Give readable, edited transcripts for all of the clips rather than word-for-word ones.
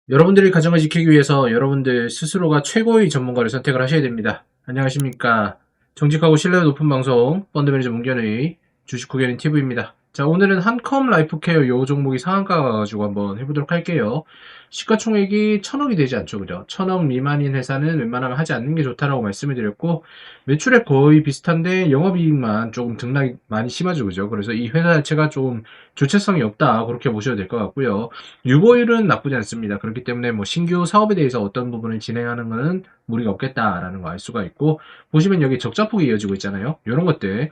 여러분들의 가정을 지키기 위해서 여러분들 스스로가 최고의 전문가를 선택을 하셔야 됩니다. 안녕하십니까. 정직하고 신뢰도 높은 방송 펀드매니저 문견의 주식 구견인 TV입니다. 자, 오늘은 한컴 라이프케어 요 종목이 상한가 가지고 한번 해보도록 할게요. 시가총액이 1000억이 되지 않죠, 그죠? 1000억 미만인 회사는 웬만하면 하지 않는 게 좋다라고 말씀을 드렸고, 매출액 거의 비슷한데 영업이익만 조금 등락이 많이 심하죠, 그죠? 그래서 이 회사 자체가 좀 주체성이 없다, 그렇게 보셔도 될 것 같고요. 유보율은 나쁘지 않습니다. 그렇기 때문에 뭐 신규 사업에 대해서 어떤 부분을 진행하는 것은 무리가 없겠다라는 거 알 수가 있고, 보시면 여기 적자폭이 이어지고 있잖아요. 이런 것들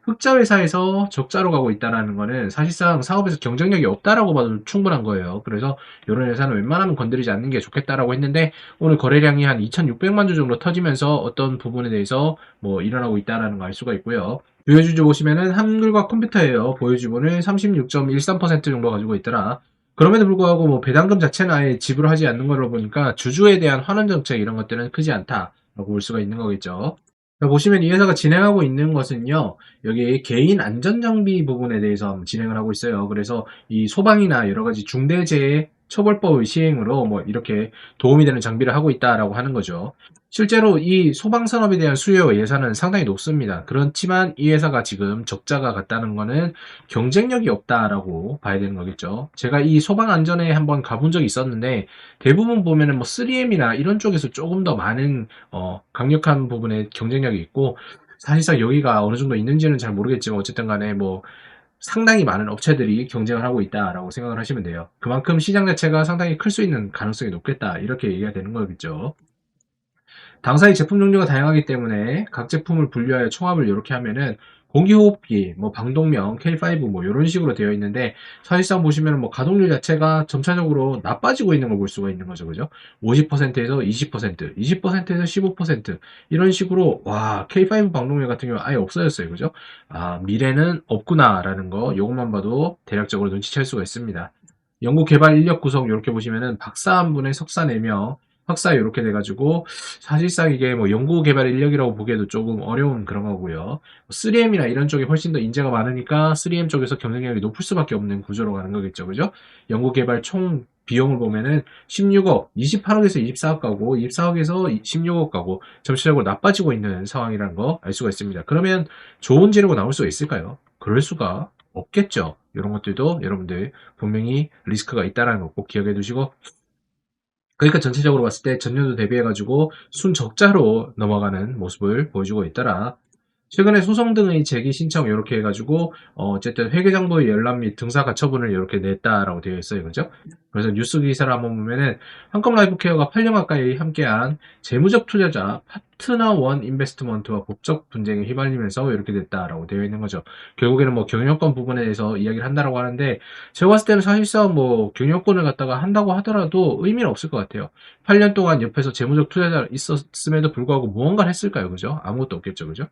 흑자 회사에서 적자로 가고 있다는 거는 사실상 사업에서 경쟁력이 없다라고 봐도 충분한 거예요. 그래서 이런 회사는 웬만하면 건드리지 않는 게 좋겠다라고 했는데, 오늘 거래량이 한 2,600만 주 정도 터지면서 어떤 부분에 대해서 뭐 일어나고 있다라는 거 알 수가 있고요. 보여주주 보시면은 한글과 컴퓨터예요. 보유주분을 36.13% 정도 가지고 있더라. 그럼에도 불구하고 뭐 배당금 자체는 아예 지불을 하지 않는 걸로 보니까 주주에 대한 환원 정책 이런 것들은 크지 않다라고 볼 수가 있는 거겠죠. 자, 보시면 이 회사가 진행하고 있는 것은요, 여기 개인 안전장비 부분에 대해서 진행을 하고 있어요. 그래서 이 소방이나 여러 가지 중대재해 처벌법의 시행으로 뭐 이렇게 도움이 되는 장비를 하고 있다라고 하는 거죠. 실제로 이 소방산업에 대한 수요 예산은 상당히 높습니다. 그렇지만 이 회사가 지금 적자가 같다는 거는 경쟁력이 없다라고 봐야 되는 거겠죠. 제가 이 소방 안전에 한번 가본 적이 있었는데, 대부분 보면은 뭐 3M이나 이런 쪽에서 조금 더 많은 강력한 부분에 경쟁력이 있고, 사실상 여기가 어느 정도 있는지는 잘 모르겠지만 어쨌든 간에 뭐 상당히 많은 업체들이 경쟁을 하고 있다라고 생각을 하시면 돼요. 그만큼 시장 자체가 상당히 클 수 있는 가능성이 높겠다, 이렇게 얘기가 되는 거겠죠. 당사의 제품 종류가 다양하기 때문에 각 제품을 분류하여 총합을 이렇게 하면은 공기호흡기, 뭐 방독면, K5 뭐 이런 식으로 되어 있는데, 사실상 보시면 뭐 가동률 자체가 점차적으로 나빠지고 있는 걸 볼 수가 있는 거죠, 그죠? 50%에서 20%, 20%에서 15% 이런 식으로, 와, K5 방독면 같은 경우 아예 없어졌어요, 그죠? 아, 미래는 없구나라는 거, 요것만 봐도 대략적으로 눈치챌 수가 있습니다. 연구 개발 인력 구성 이렇게 보시면은 박사 한 분에 석사 4명, 학사 이렇게 돼가지고, 사실상 이게 뭐 연구 개발 인력이라고 보기에도 조금 어려운 그런 거고요. 3M이나 이런 쪽이 훨씬 더 인재가 많으니까 3M 쪽에서 경쟁력이 높을 수밖에 없는 구조로 가는 거겠죠. 그죠? 연구 개발 총 비용을 보면은 16억, 28억에서 24억 가고 24억에서 16억 가고 전체적으로 나빠지고 있는 상황이라는 거 알 수가 있습니다. 그러면 좋은 재료가 나올 수가 있을까요? 그럴 수가 없겠죠. 이런 것들도 여러분들 분명히 리스크가 있다는 거 꼭 기억해 두시고, 그러니까 전체적으로 봤을 때 전년도 대비해가지고 순적자로 넘어가는 모습을 보여주고 있더라. 최근에 소송 등의 제기 신청 이렇게 해가지고 어쨌든 회계장부의 열람 및 등사 가처분을 이렇게 냈다라고 되어 있어요, 그죠? 그래서 뉴스 기사를 한번 보면은 한컴라이프케어가 8년 가까이 함께한 재무적 투자자 파트너 원 인베스트먼트와 법적 분쟁에 휘말리면서 이렇게 됐다라고 되어 있는 거죠. 결국에는 뭐 경영권 부분에 대해서 이야기를 한다라고 하는데, 제가 봤을 때는 사실상 뭐 경영권을 갖다가 한다고 하더라도 의미는 없을 것 같아요. 8년 동안 옆에서 재무적 투자자 있었음에도 불구하고 무언가를 했을까요, 그죠? 아무것도 없겠죠, 그죠?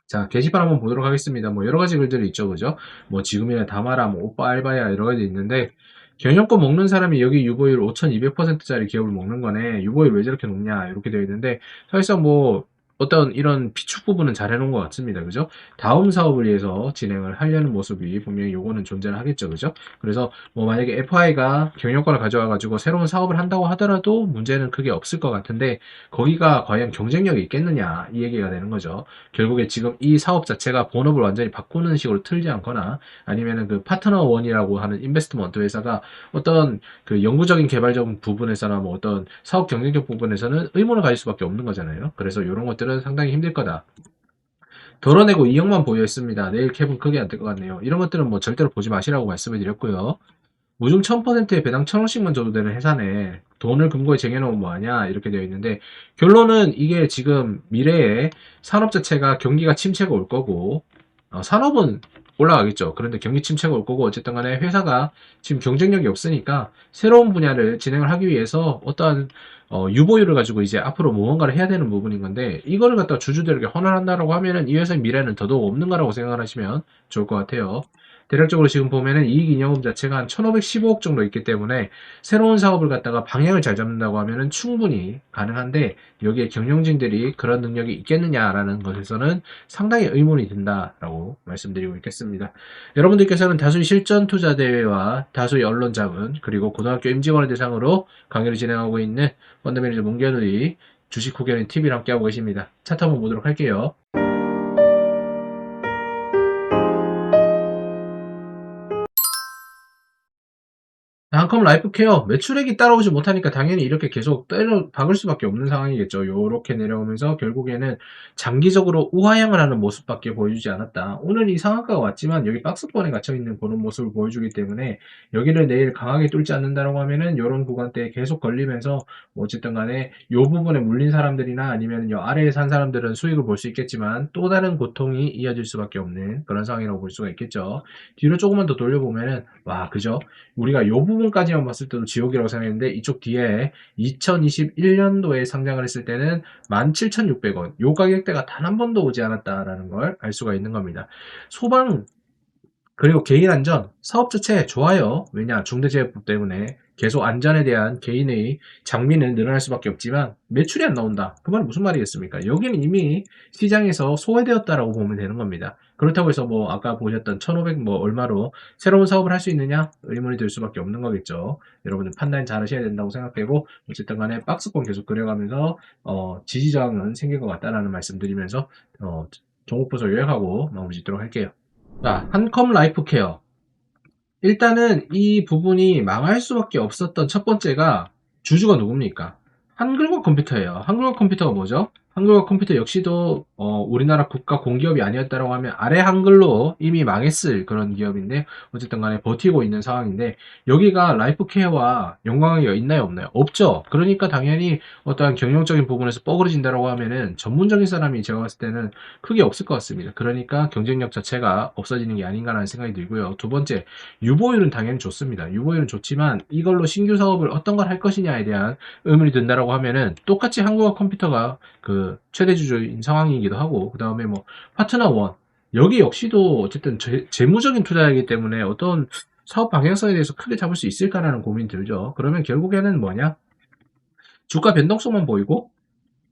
자, 게시판 한번 보도록 하겠습니다. 뭐 여러 가지 글들이 있죠, 그죠? 뭐 지금이야 다마라, 뭐 오빠 알바야 여러 가지 있는데, 경영권 먹는 사람이 여기 유보율 5,200%짜리 기업을 먹는 거네. 유보율 왜 저렇게 높냐 이렇게 되어 있는데, 사실상 뭐 어떤 이런 비축 부분은 잘 해놓은 것 같습니다, 그죠? 다음 사업을 위해서 진행을 하려는 모습이 분명히 요거는 존재를 하겠죠, 그죠? 그래서 뭐 만약에 FI가 경영권을 가져와가지고 새로운 사업을 한다고 하더라도 문제는 크게 없을 것 같은데, 거기가 과연 경쟁력이 있겠느냐 이 얘기가 되는 거죠. 결국에 지금 이 사업 자체가 본업을 완전히 바꾸는 식으로 틀지 않거나, 아니면은 그 파트너 원이라고 하는 인베스트먼트 회사가 어떤 그 영구적인 개발적 부분에서나 뭐 어떤 사업 경쟁력 부분에서는 의문을 가질 수밖에 없는 거잖아요. 그래서 이런 것들은 상당히 힘들 거다. 덜어내고 2억만 보여 있습니다. 내일 캡은 크게 안 될 것 같네요. 이런 것들은 뭐 절대로 보지 마시라고 말씀을 드렸고요. 무중 1000%에 배당 1000원씩만 줘도 되는 회사네. 돈을 금고에 쟁여놓으면 뭐하냐 이렇게 되어 있는데, 결론은 이게 지금 미래에 산업 자체가 경기가 침체가 올 거고, 산업은 올라가겠죠. 그런데 경기 침체가 올 거고, 어쨌든 간에 회사가 지금 경쟁력이 없으니까 새로운 분야를 진행을 하기 위해서 어떠한 유보율을 가지고 이제 앞으로 무언가를 해야 되는 부분인 건데, 이거를 갖다 주주들에게 헌원한다라고 하면은 이 회사의 미래는 더더욱 없는 거라고 생각을 하시면 좋을 것 같아요. 대략적으로 지금 보면은 이익잉여금 자체가 한 1515억 정도 있기 때문에 새로운 사업을 갖다가 방향을 잘 잡는다고 하면은 충분히 가능한데 여기에 경영진들이 그런 능력이 있겠느냐라는 것에서는 상당히 의문이 든다라고 말씀드리고 있겠습니다. 여러분들께서는 다수의 실전 투자 대회와 다수의 언론 자문 그리고 고등학교 임직원을 대상으로 강의를 진행하고 있는 펀드매니저 문견의 주식 후견인 TV를 함께하고 계십니다. 차트 한번 보도록 할게요. 한컴 라이프케어 매출액이 따라오지 못하니까 당연히 이렇게 계속 때려 박을 수밖에 없는 상황이겠죠. 요렇게 내려오면서 결국에는 장기적으로 우하향을 하는 모습밖에 보여주지 않았다. 오늘 이 상한가가 왔지만 여기 박스권에 갇혀있는 그런 모습을 보여주기 때문에 여기를 내일 강하게 뚫지 않는다라고 하면은 요런 구간대에 계속 걸리면서 뭐 어쨌든 간에 요 부분에 물린 사람들이나 아니면 요 아래에 산 사람들은 수익을 볼 수 있겠지만 또 다른 고통이 이어질 수밖에 없는 그런 상황이라고 볼 수가 있겠죠. 뒤로 조금만 더 돌려보면은 와 그죠? 우리가 요 부분까지만 봤을 때도 지옥이라고 생각했는데 이쪽 뒤에 2021년도에 상장을 했을 때는 17,600원 요 가격대가 단 한 번도 오지 않았다라는 걸 알 수가 있는 겁니다. 소방 그리고 개인 안전 사업 자체 좋아요. 왜냐 중대재해법 때문에 계속 안전에 대한 개인의 장비는 늘어날 수밖에 없지만 매출이 안 나온다. 그 말은 무슨 말이겠습니까? 여기는 이미 시장에서 소외되었다라고 보면 되는 겁니다. 그렇다고 해서 뭐 아까 보셨던 1,500 뭐 얼마로 새로운 사업을 할 수 있느냐 의문이 들 수밖에 없는 거겠죠. 여러분들 판단 잘 하셔야 된다고 생각되고 어쨌든 간에 박스권 계속 그려가면서 지지저항은 생길 것 같다라는 말씀드리면서 종목 분석 요약하고 마무리 짓도록 할게요. 자, 한컴 라이프케어. 일단은 이 부분이 망할 수밖에 없었던 첫 번째가 주주가 누굽니까? 한글과 컴퓨터예요. 한글과 컴퓨터가 뭐죠? 한글과 컴퓨터 역시도 우리나라 국가 공기업이 아니었다라고 하면 아래 한글로 이미 망했을 그런 기업인데 어쨌든 간에 버티고 있는 상황인데 여기가 라이프케어와 연관관계가 있나요 없나요? 없죠. 그러니까 당연히 어떠한 경영적인 부분에서 뻐그러진다라고 하면은 전문적인 사람이 제가 봤을 때는 크게 없을 것 같습니다. 그러니까 경쟁력 자체가 없어지는 게 아닌가라는 생각이 들고요. 두 번째, 유보율은 당연히 좋습니다. 유보율은 좋지만 이걸로 신규 사업을 어떤 걸 할 것이냐에 대한 의문이 든다라고 하면은 똑같이 한국어 컴퓨터가 그 최대 주주인 상황이기도 하고 그 다음에 뭐 파트너 원 여기 역시도 어쨌든 재무적인 투자이기 때문에 어떤 사업 방향성에 대해서 크게 잡을 수 있을까라는 고민이 들죠. 그러면 결국에는 뭐냐? 주가 변동성만 보이고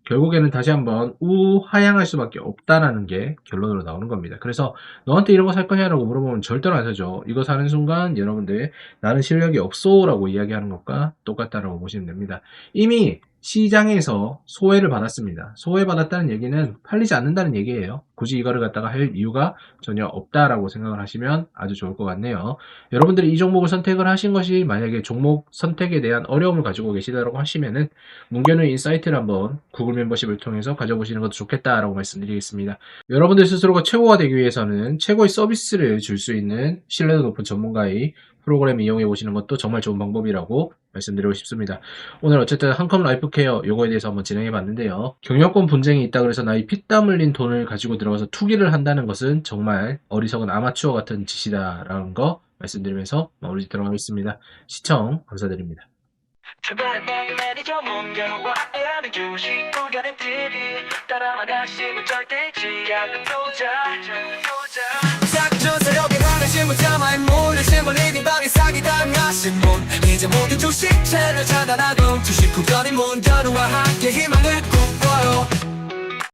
결국에는 다시 한번 우하향할 수밖에 없다라는 게 결론으로 나오는 겁니다. 그래서 너한테 이런 거 살 거냐라고 물어보면 절대로 안 사죠. 이거 사는 순간 여러분들 나는 실력이 없소라고 이야기하는 것과 똑같다라고 보시면 됩니다. 이미 시장에서 소외를 받았습니다. 소외받았다는 얘기는 팔리지 않는다는 얘기예요. 굳이 이거를 갖다가 할 이유가 전혀 없다라고 생각을 하시면 아주 좋을 것 같네요. 여러분들이 이 종목을 선택을 하신 것이 만약에 종목 선택에 대한 어려움을 가지고 계시다라고 하시면은 문견의 인사이트를 한번 구글 멤버십을 통해서 가져보시는 것도 좋겠다라고 말씀드리겠습니다. 여러분들 스스로가 최고가 되기 위해서는 최고의 서비스를 줄 수 있는 신뢰도 높은 전문가의 프로그램 이용해 보시는 것도 정말 좋은 방법이라고 말씀드리고 싶습니다. 오늘 어쨌든 한컴 라이프케어 요거에 대해서 한번 진행해 봤는데요. 경영권 분쟁이 있다 그래서 나의 피땀 흘린 돈을 가지고 들어가서 투기를 한다는 것은 정말 어리석은 아마추어 같은 짓이다라는 거 말씀드리면서 마무리 짓도록 하겠습니다. 시청 감사드립니다. 제발 매니저 문경과 함께하는 주식 후견인 TV 따라만 하시면 절대 지약은 싹주 세력에 관하신 문자마의 모르신 분 리딩 방에 사기당하신 분 이제 모두 주식 채널 차단하고 주식 후견인 문경과 함께 희망을 꿈꿔요.